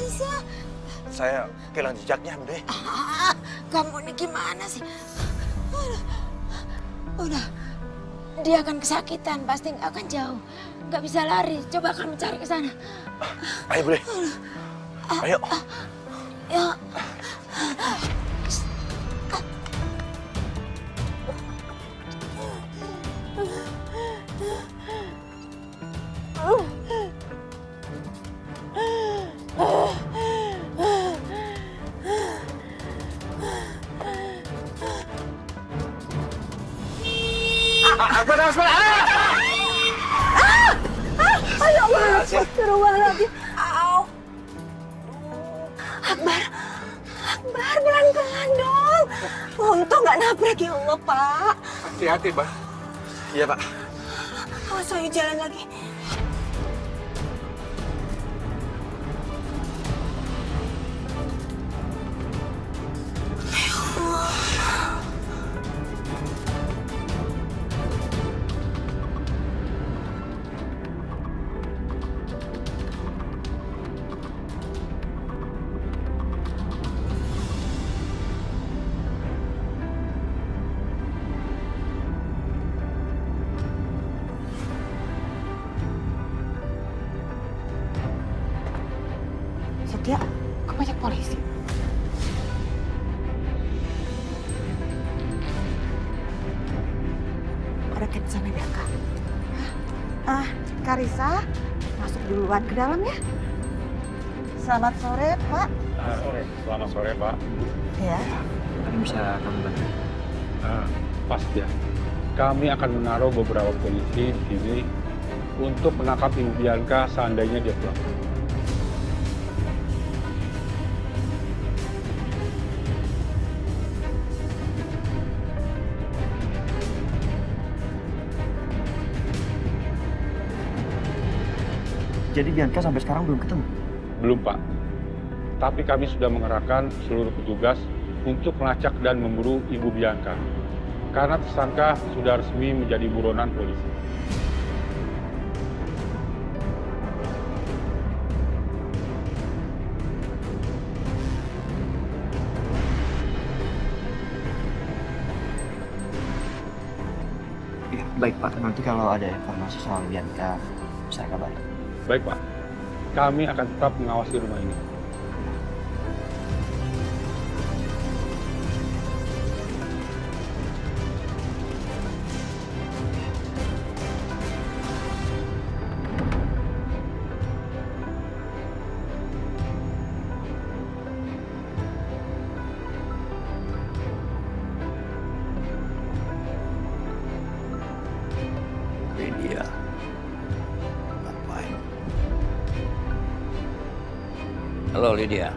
Aisyah? Saya kehilangan jejaknya, Bunda. Kamu ini gimana sih? Udah, dia akan kesakitan, pasti nggak akan jauh. Nggak bisa lari, coba kamu cari ke sana. Ayo, Bunda. Ayo. Ya. Akbar, Akbar, Ayo, astagfirullahaladzim. Au. Akbar, Akbar, pelan-pelan dong. Untung nggak nabrak, ya Allah, Pak. Hati-hati, Pak. Iya, Pak. Awas, ayo jalan lagi. Setia, kok banyak polisi? Ada Ken sama Bianca. Karissa, masuk duluan ke dalam ya. Selamat sore, Pak. Selamat sore, Pak. Ya. Tadi bisa kamu bantu? Pasti ya. Kami akan menaruh beberapa polisi di sini untuk menangkap Ibu Bianca seandainya dia pulang. Jadi Bianca sampai sekarang belum ketemu? Belum, Pak. Tapi kami sudah mengerahkan seluruh petugas untuk melacak dan memburu Ibu Bianca. Karena tersangka sudah resmi menjadi buronan polisi. Ya, baik Pak. Nanti kalau ada informasi soal Bianca, saya kabari. Baik, Pak. Kami akan tetap mengawasi rumah ini. Lydia, ngapain? Halo Lydia.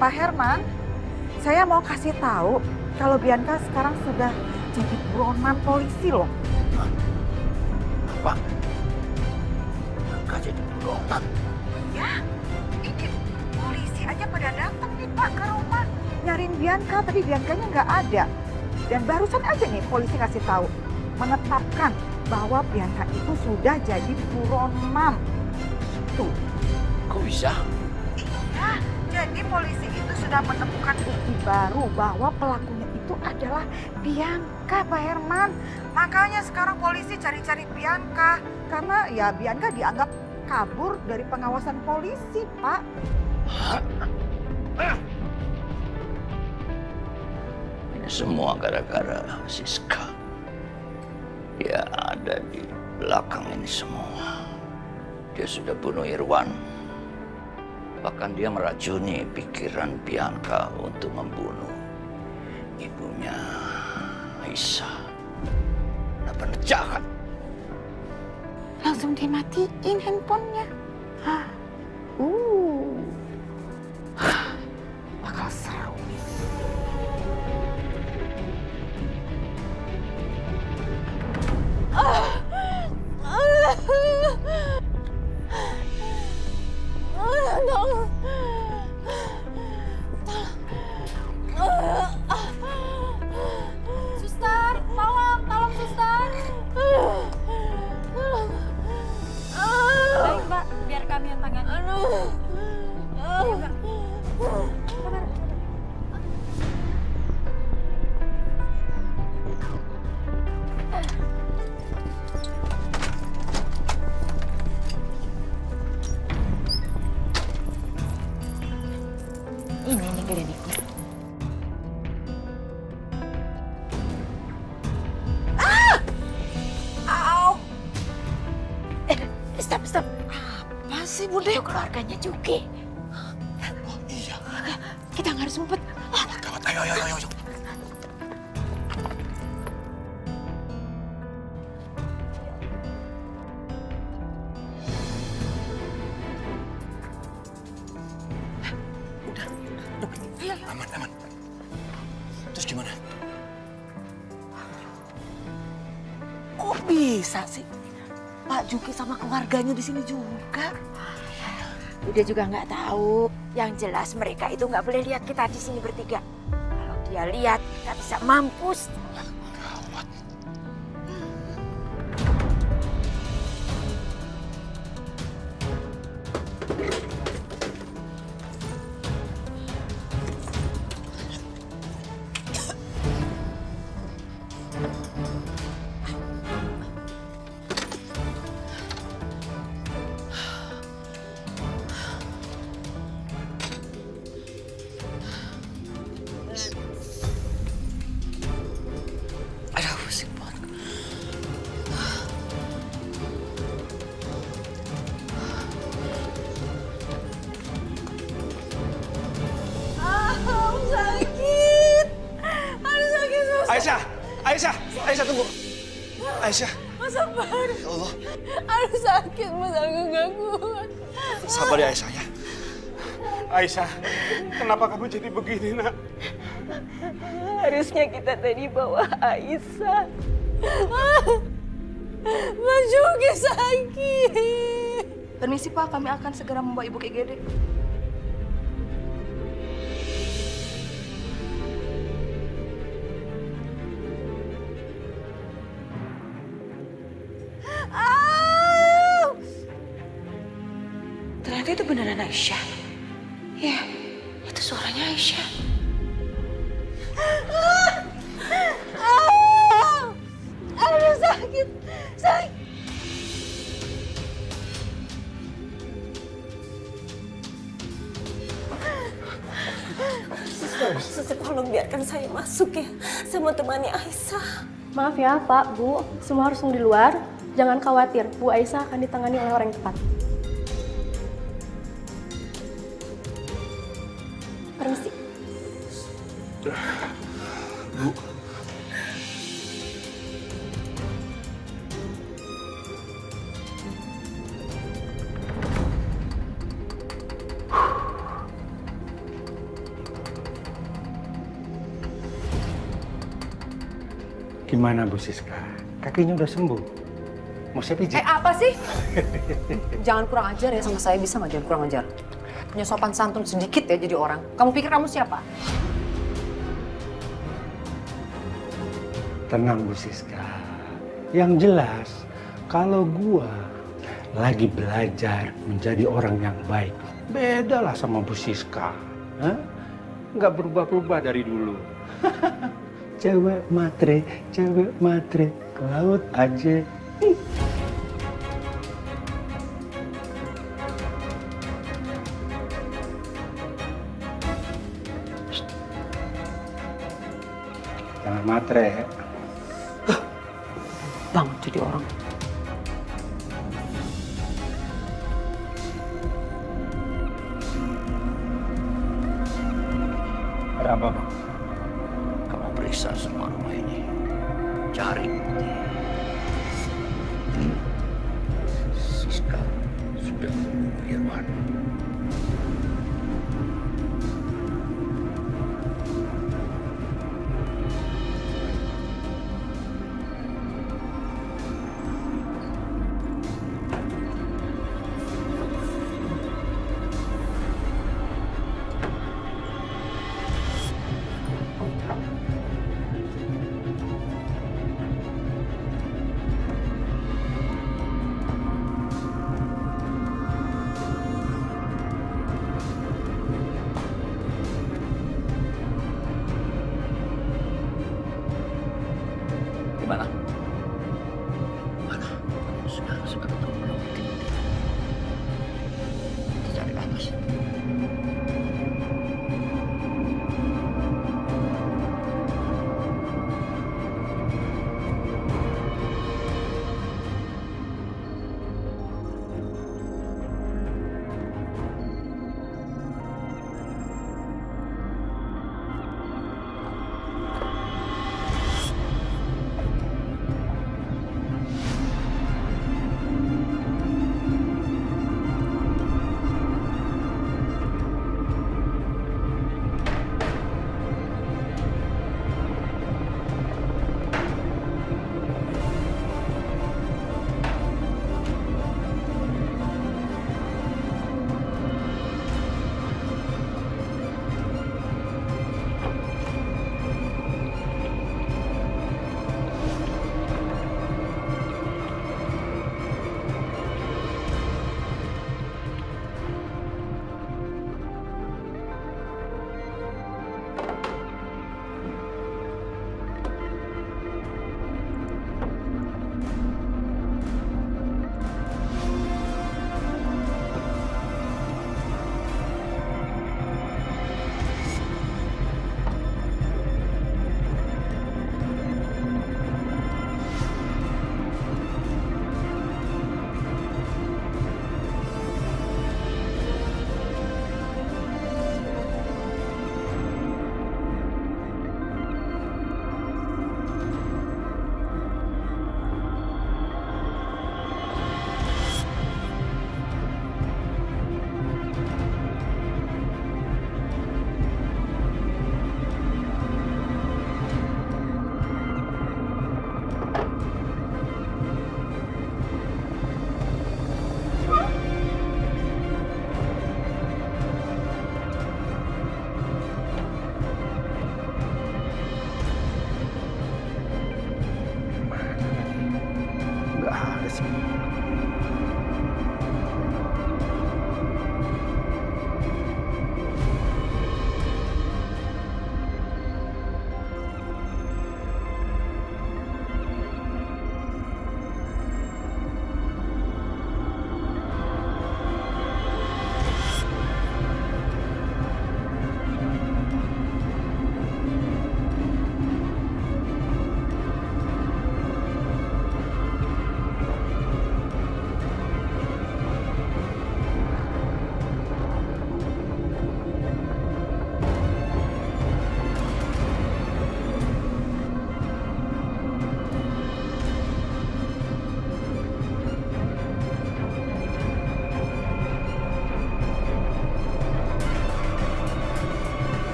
Pak Herman, saya mau kasih tahu kalau Bianca sekarang sudah jadi buronan polisi loh. Apa? Nggak jadi buronan. Ya, ini polisi aja pada datang nih Pak ke rumah nyariin Bianca, tapi Biancanya nggak ada. Dan barusan aja nih polisi kasih tahu, menetapkan bahwa Bianca itu sudah jadi buronan. Tuh. Kok bisa? Iya, jadi polisi itu sudah menemukan bukti baru bahwa pelakunya itu adalah Bianca, Pak Herman. Makanya sekarang polisi cari-cari Bianca. Karena ya Bianca dianggap kabur dari pengawasan polisi, Pak. Ini semua gara-gara Siska. Dia ada di belakang ini semua. Dia sudah bunuh Irwan. Bahkan dia meracuni pikiran Bianca untuk membunuh ibunya, Aisyah. Benar-benar jahat. Langsung dimatiin handphonenya. Bakal seru nih. Suster, tolong suster. Baik Mbak, biar kami yang tangani. Oke, Denny. Stop. Apa sih, Bude? Itu keluarganya Juki. Oh iya. Kita nggak harus ngumpet. Gawat, ayo. Aman. Terus gimana? Kok bisa sih Pak Juki sama keluarganya di sini juga? Udah juga nggak tahu. Yang jelas mereka itu nggak boleh lihat kita di sini bertiga. Kalau dia lihat, kita bisa mampus. Gawat. Aduh, pusing banget. Sakit. Aduh, sakit susah. Aisyah tunggu. Aisyah. Mas sabar. Ya Allah. Aduh, sakit, Mas. Aku nggak kuat. Sabar ya Aisyah ya. Aisyah, kenapa kamu jadi begini, Nak? Harusnya kita tadi bawa Aisyah. Mas Juki sakit. Permisi Pak, kami akan segera membawa Ibu ke IGD. Ternyata itu beneran Aisyah. Ya, itu suaranya Aisyah. Aduh, sakit. Suster, tolong biarkan saya masuk ya. Saya mau temani Aisyah. Maaf ya Pak, Bu, semua harus tunggu di luar. Jangan khawatir, Bu Aisyah akan ditangani oleh orang yang tepat. Permisi. Bu. Gimana Bu Siska? Kakinya udah sembuh. Mau saya pijit? Apa sih? Jangan kurang ajar ya sama saya, bisa nggak jangan kurang ajar? Punya sopan santun sedikit ya jadi orang. Kamu pikir kamu siapa? Tenang Bu Siska. Yang jelas, kalau gua lagi belajar menjadi orang yang baik, beda lah sama Bu Siska. Hah? Nggak berubah-ubah dari dulu. Cewek matre, ke laut aja. Jangan matre. Banget jadi orang. Ada apa, Bang? Kamu periksa semua rumah ini. Cari bukti. Siska sudah membunuh Irwan.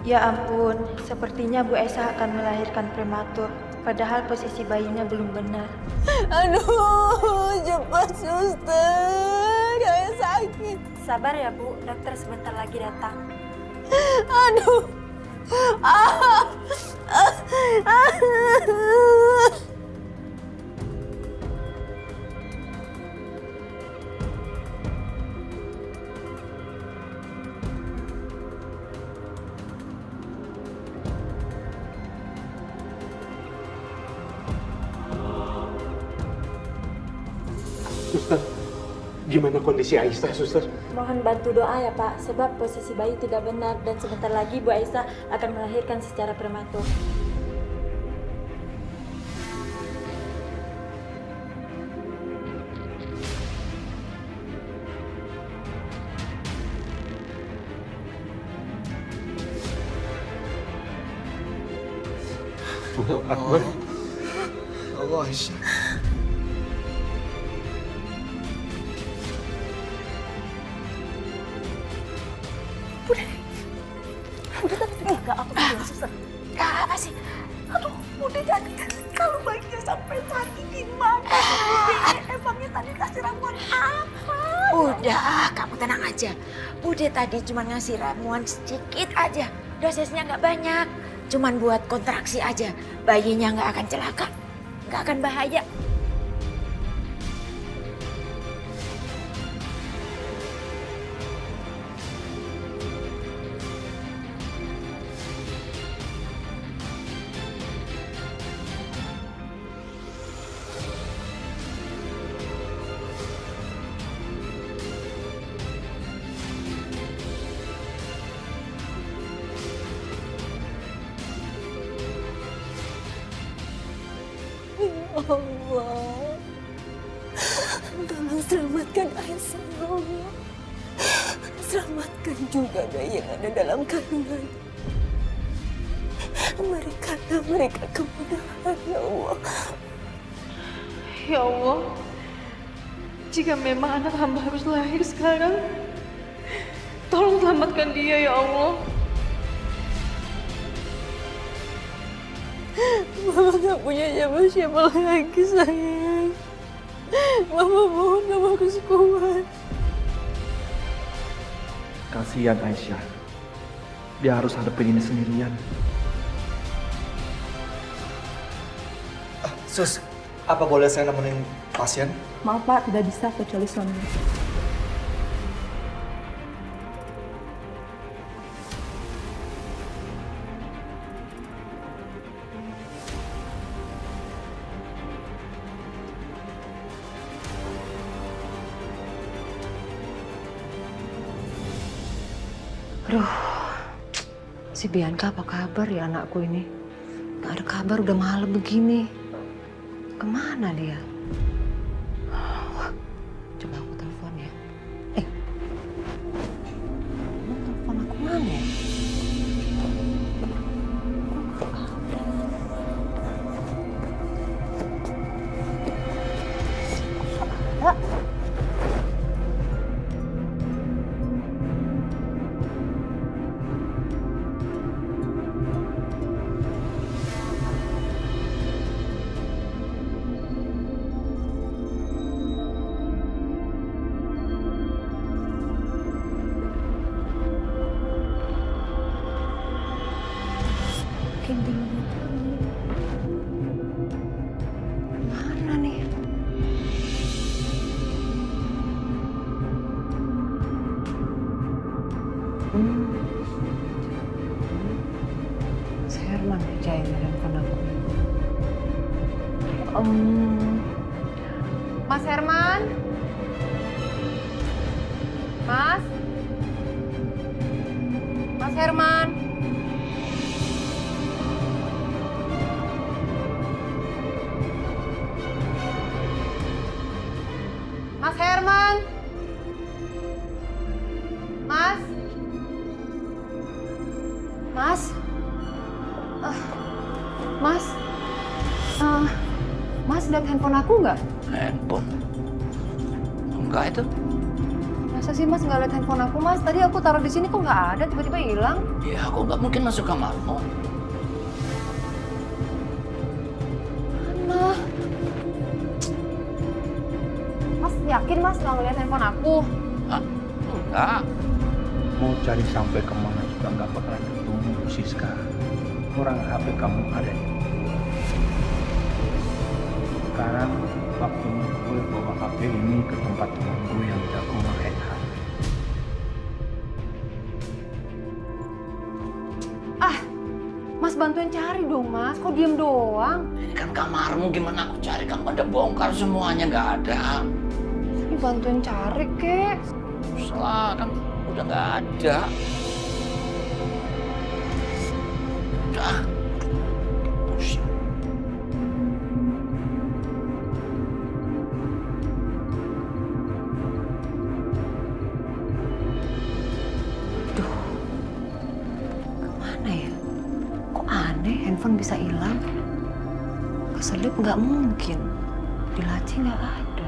Ya ampun, sepertinya Bu Aisyah akan melahirkan prematur. Padahal posisi bayinya belum benar. Aduh, cepat suster, kayak sakit. Sabar ya Bu, dokter sebentar lagi datang. Aduh. Suster, gimana kondisi Aisyah, suster? Mohon bantu doa ya Pak, sebab posisi bayi tidak benar dan sebentar lagi Bu Aisyah akan melahirkan secara prematur. Allahu Akbar. Allah, Aisyah. Apa sih? Aduh, Bude tadi kalau bayinya sampai mati gimana? Emangnya tadi kasih ramuan apa? Udah, kamu tenang aja. Bude tadi cuma ngasih ramuan sedikit aja. Dosisnya nggak banyak. Cuman buat kontraksi aja. Bayinya nggak akan celaka. Nggak akan bahaya. Allah, tolong selamatkan Aisyah, ya Allah. Selamatkan juga bayi yang ada dalam kandungan. Berikanlah mereka kemudahan, ya Allah. Ya Allah, jika memang anak hamba harus lahir sekarang, tolong selamatkan dia ya Allah. Mama gak punya siapa-siapa lagi, sayang. Mama mohon kamu harus kuat. Kasihan Aisyah. Dia harus hadapin ini sendirian. Sus, apa boleh saya nemenin pasien? Maaf Pak, tidak bisa kecuali suami. Aduh, si Bianca apa kabar ya anakku ini? Gak ada kabar udah malam begini. Kemana dia? Wah, coba aku telepon ya. Telepon aku mana ya? Mana nih? Si Herman aja yang nelfon aku. Mas Herman? Mas? Mas Herman? Mas Herman? Mas? Mas? Mas? Mas lihat handphone aku nggak? Handphone? Enggak itu. Mas Masa sih Mas nggak lihat handphone aku Mas? Tadi aku taruh di sini kok nggak ada, tiba-tiba hilang. Ya aku nggak mungkin masuk kamarmu. Mana? Mas yakin Mas nggak ngeliat handphone aku? Hah? Enggak. Mau cari sampai kemana juga nggak bakalan ketemu Bu Siska. Orang HP kamu ada di gua. Sekarang waktunya gue bawa HP ini ke tempat teman gue yang jago main HP. Mas bantuin cari dong Mas, kok diem doang? Ini kan kamarmu, gimana aku cari? Kan pada bongkar semuanya, nggak ada. Ini bantuin cari kek. Salah, kan udah nggak ada. Udah. Pusing. Kemana ya? Kok aneh handphone bisa hilang? Keselip nggak mungkin. Di laci nggak ada.